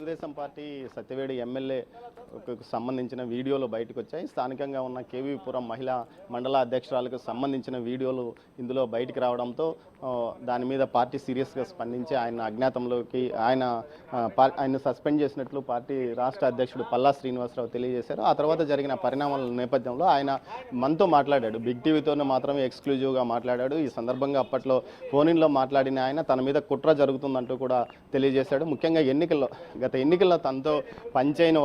Telugu Desam party Satyavedu ఎమ్మెల్యేకు సంబంధించిన వీడియోలు బయటకు వచ్చాయి. స్థానికంగా ఉన్న కేవీపురం మహిళా మండల అధ్యక్షురాలకు సంబంధించిన వీడియోలు ఇందులో బయటకు రావడంతో దాని మీద పార్టీ సీరియస్గా స్పందించి ఆయన అజ్ఞాతంలోకి ఆయన సస్పెండ్ చేసినట్లు పార్టీ రాష్ట్ర అధ్యక్షుడు పల్లా శ్రీనివాసరావు తెలియజేశారు. ఆ తర్వాత జరిగిన పరిణామాల నేపథ్యంలో ఆయన మనతో మాట్లాడాడు. బిగ్ టీవీతోనే మాత్రమే ఎక్స్క్లూజివ్గా మాట్లాడాడు. ఈ సందర్భంగా అప్పట్లో ఫోన్లో మాట్లాడిన ఆయన తన మీద కుట్ర జరుగుతుందంటూ కూడా తెలియజేశాడు. ముఖ్యంగా గత ఎన్నికల్లో తనతో పనిచేయని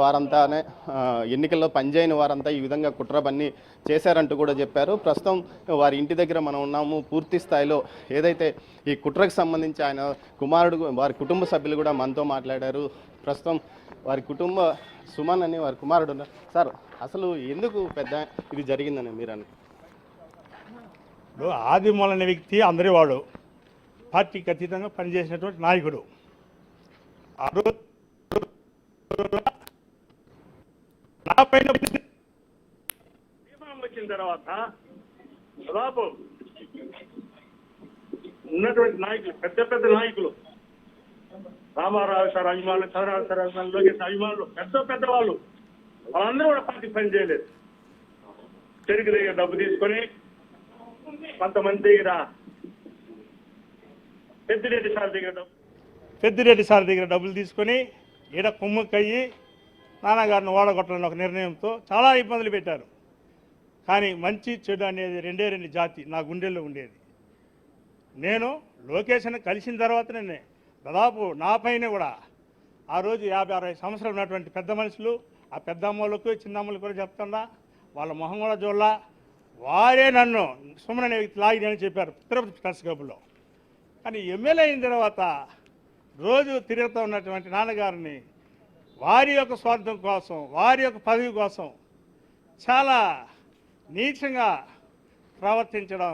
వారంతా ఈ విధంగా కుట్ర పన్ని చేశారంటూ కూడా చెప్పారు. ప్రస్తుతం వారి ఇంటి దగ్గర మనం ఉన్నాము. పూర్తి స్థాయిలో ఏదైతే ఈ కుట్రకు సంబంధించి ఆయన వారి కుటుంబ సభ్యులు కూడా మనతో మాట్లాడారు. ప్రస్తుతం వారి సుమన్ అని వారి కుమారుడు ఉన్నారు. సార్, అసలు ఎందుకు పెద్ద ఇది జరిగిందని మీరు ఆదిమూల అనే వ్యక్తి అందరి వాడు, పార్టీకి అతీతంగా పనిచేసినటువంటి నాయకుడు. నా పైన వచ్చిన తర్వాత దాదాపు ఉన్నటువంటి నాయకులు, పెద్ద నాయకులు, రామారావు సార్ అభిమానులు, చంద్రబాబు సార్ అభిమానులు, లోకేష్ అభిమానులు, పెద్ద వాళ్ళు వాళ్ళందరూ కూడా పార్టీ పని చేయలేదు. చెరుకు దగ్గర డబ్బు తీసుకొని కొంతమంది దగ్గర పెద్దిరెడ్డి సార్ దగ్గర డబ్బులు తీసుకొని ఈడ కుమ్ముకయ్యి నాన్నగారిని ఓడగొట్టాలని ఒక నిర్ణయంతో చాలా ఇబ్బందులు పెట్టారు. కానీ మంచి చెడు అనేది రెండు జాతి నా గుండెల్లో ఉండేది. నేను లోకేష్ని కలిసిన తర్వాతనే దాదాపు నా పైన కూడా ఆ రోజు 50-60 సంవత్సరాలు ఉన్నటువంటి పెద్ద మనుషులు, ఆ పెద్ద అమ్మలకు చిన్నమ్మలకు కూడా చెప్తున్నా, వాళ్ళ మొహం కూడా చూడాల, వారే నన్ను సుమన్ అనే వ్యక్తి లాగినని చెప్పారు తిరుపతి ప్రెస్ క్లబ్లో. కానీ ఎమ్మెల్యే అయిన తర్వాత రోజు తిరుగుతూ ఉన్నటువంటి నాన్నగారిని వారి యొక్క స్వార్థం కోసం, వారి యొక్క పదవి కోసం చాలా నీచంగా ప్రవర్తించడం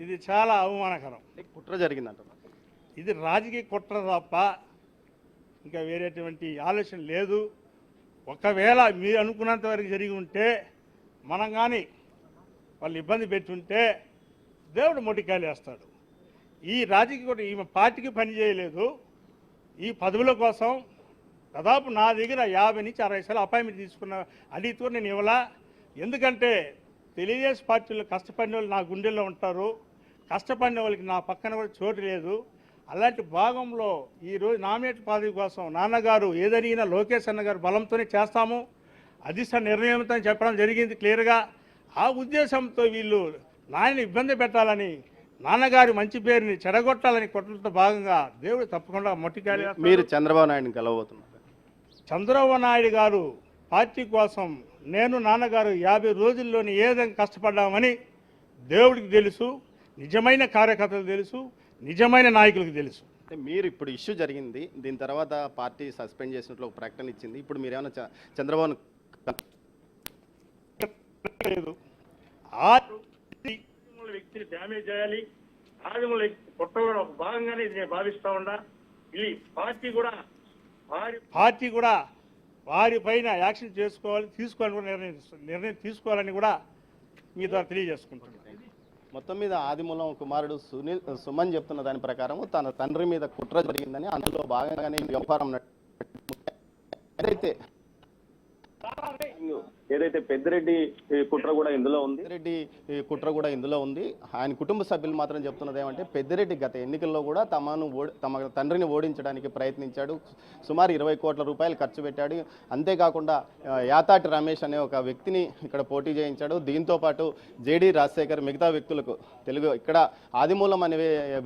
ఇది చాలా అవమానకరం. కుట్ర జరిగిందంట. ఇది రాజకీయ కుట్ర తప్ప ఇంకా వేరేటువంటి ఆలోచన లేదు. ఒకవేళ మీరు అనుకున్నంత వరకు జరిగి ఉంటే, మనం కానీ వాళ్ళు ఇబ్బంది పెట్టుంటే దేవుడు మొటికాయలు వేస్తాడు. ఈ రాజకీయ కూడా ఈమె పార్టీకి పని చేయలేదు. ఈ పదవుల కోసం దాదాపు నా దగ్గర 50 నుంచి 60 సార్లు అపాయింట్మెంట్ తీసుకున్న అడిగితే నేను ఇవ్వలా. ఎందుకంటే తెలుగుదేశం పార్టీలో కష్టపడిన వాళ్ళు నా గుండెల్లో ఉంటారు. కష్టపడిన వాళ్ళకి నా పక్కన కూడా చోటు లేదు. అలాంటి భాగంలో ఈరోజు నామినేట్ పదవి కోసం నాన్నగారు ఏదైనా లోకేష్ అన్నగారు బలంతోనే చేస్తాము, అధిష్టాన నిర్ణయంతో చెప్పడం జరిగింది క్లియర్గా. ఆ ఉద్దేశంతో వీళ్ళు నాయన ఇబ్బంది పెట్టాలని, నాన్నగారి మంచి పేరుని చెడగొట్టాలని కొట్టడంతో భాగంగా దేవుడు తప్పకుండా మొట్టికాయలు. మీరు చంద్రబాబు నాయుడిని కలవబోతున్నారు. చంద్రబాబు నాయుడు గారు పార్టీ కోసం నేను నాన్నగారు 50 రోజుల్లోని ఏ విధంగా కష్టపడ్డామని దేవుడికి తెలుసు, నిజమైన కార్యకర్తలకు తెలుసు, నిజమైన నాయకులకు తెలుసు. మీరు ఇప్పుడు ఇష్యూ జరిగింది, దీని తర్వాత పార్టీ సస్పెండ్ చేసినట్లు ఒక ప్రకటన ఇచ్చింది. ఇప్పుడు మీరు ఏమైనా చంద్రబాబు లేదు, వ్యక్తిని డ్యామేజ్ చేయాలి, ఆదిమూల కొత్త కూడా ఒక భాగంగానే ఇది నేను భావిస్తూ ఉన్నా. ఇది పార్టీ కూడా వారి పైన యాక్షన్ తీసుకోవాలని నిర్ణయం తీసుకోవాలని కూడా మీ ద్వారా తెలియజేసుకుంటున్నాను. మొత్తం మీద ఆదిమూలం కుమారుడు సుమన్ చెప్తున్న దాని ప్రకారం తన తండ్రి మీద కుట్ర జరిగిందని, అందులో భాగంగానే వ్యవహారం ఏదైతే పెద్దిరెడ్డి కుట్ర కూడా ఇందులో ఉంది. ఆయన కుటుంబ సభ్యులు మాత్రం చెప్తున్నది ఏమంటే, పెద్దిరెడ్డి గత ఎన్నికల్లో కూడా తమ తండ్రిని ఓడించడానికి ప్రయత్నించాడు. సుమారు 20 కోట్ల రూపాయలు ఖర్చు పెట్టాడు. అంతేకాకుండా యాతాటి రమేష్ అనే ఒక వ్యక్తిని ఇక్కడ పోటీ చేయించాడు. దీంతోపాటు జేడీ రాజశేఖర్ మిగతా వ్యక్తులకు ఇక్కడ ఆదిమూలం అనే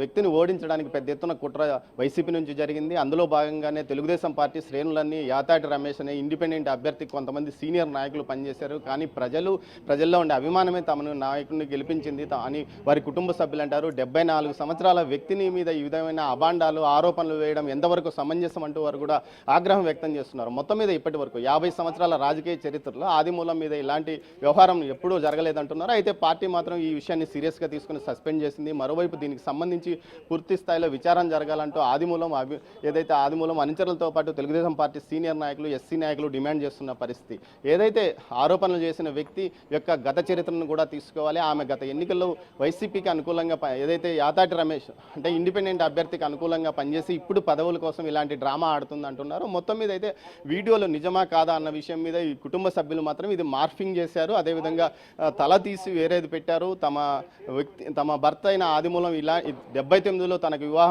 వ్యక్తిని ఓడించడానికి పెద్ద ఎత్తున కుట్ర వైసీపీ నుంచి జరిగింది. అందులో భాగంగానే తెలుగుదేశం పార్టీ శ్రేణులన్నీ యాతాటి రమేష్ అనే ఇండిపెండెంట్ అభ్యర్థికి కొంతమంది సీనియర్ నాయకులు పనిచేశారు. కానీ ప్రజల్లో ఉండే అభిమానమే తమను నాయకుడిని గెలిపించింది అని వారి కుటుంబ సభ్యులు అంటారు. 74 సంవత్సరాల వ్యక్తిని మీద ఈ విధమైన అభాండాలు, ఆరోపణలు వేయడం ఎంతవరకు సమంజసం అంటూ వారు కూడా ఆగ్రహం వ్యక్తం చేస్తున్నారు. మొత్తం మీద ఇప్పటి వరకు 50 సంవత్సరాల రాజకీయ చరిత్రలో ఆదిమూలం మీద ఇలాంటి వ్యవహారం ఎప్పుడూ జరగలేదంటున్నారు. అయితే పార్టీ మాత్రం ఈ విషయాన్ని సీరియస్గా తీసుకుని సస్పెండ్ చేసింది. మరోవైపు దీనికి సంబంధించి పూర్తి స్థాయిలో విచారణ జరగాలంటూ ఆదిమూలం అనుచరులతో పాటు తెలుగుదేశం పార్టీ సీనియర్ నాయకులు, ఎస్సీ నాయకులు డిమాండ్ చేస్తున్న పరిస్థితి. ఏదైతే ఆరోపణలు చేసిన వ్యక్తి యొక్క గత చరిత్రను కూడా తీసుకోవాలి. ఆమె గత ఎన్నికల్లో వైసీపీకి అనుకూలంగా ఏదైతే యాతాటి రమేష్ అంటే ఇండిపెండెంట్ అభ్యర్థికి అనుకూలంగా పనిచేసి ఇప్పుడు పదవుల కోసం ఇలాంటి డ్రామా ఆడుతుంది అంటున్నారు. మొత్తం మీద అయితే వీడియోలో నిజమా కాదా అన్న విషయం మీద ఈ కుటుంబ సభ్యులు మాత్రం ఇది మార్ఫింగ్ చేశారు. అదేవిధంగా తల తీసి వేరేది పెట్టారు. తమ భర్త అయిన ఆదిమూలం ఇలా 79లో తనకు వివాహం